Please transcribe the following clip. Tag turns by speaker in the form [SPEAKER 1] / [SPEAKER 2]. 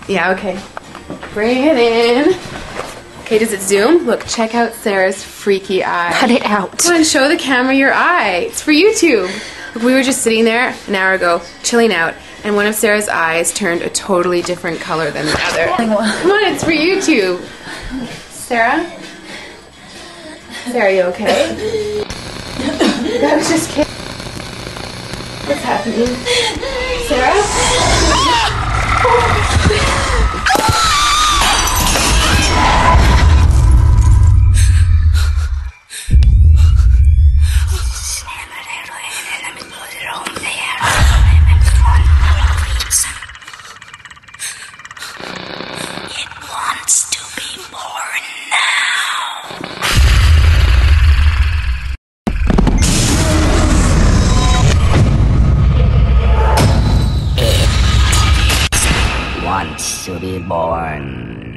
[SPEAKER 1] Yeah, okay. Bring it in. Okay, does it zoom? Look, check out Sarah's freaky eye.
[SPEAKER 2] Cut it out.
[SPEAKER 1] Come on, show the camera your eye. It's for YouTube. Look, we were just sitting there an hour ago, chilling out, and one of Sarah's eyes turned a totally different color than the other. Come on, it's for YouTube. Sarah? Sarah, you okay? I was just kidding. What's happening? Sarah?
[SPEAKER 3] It wants to be born now. It wants to be born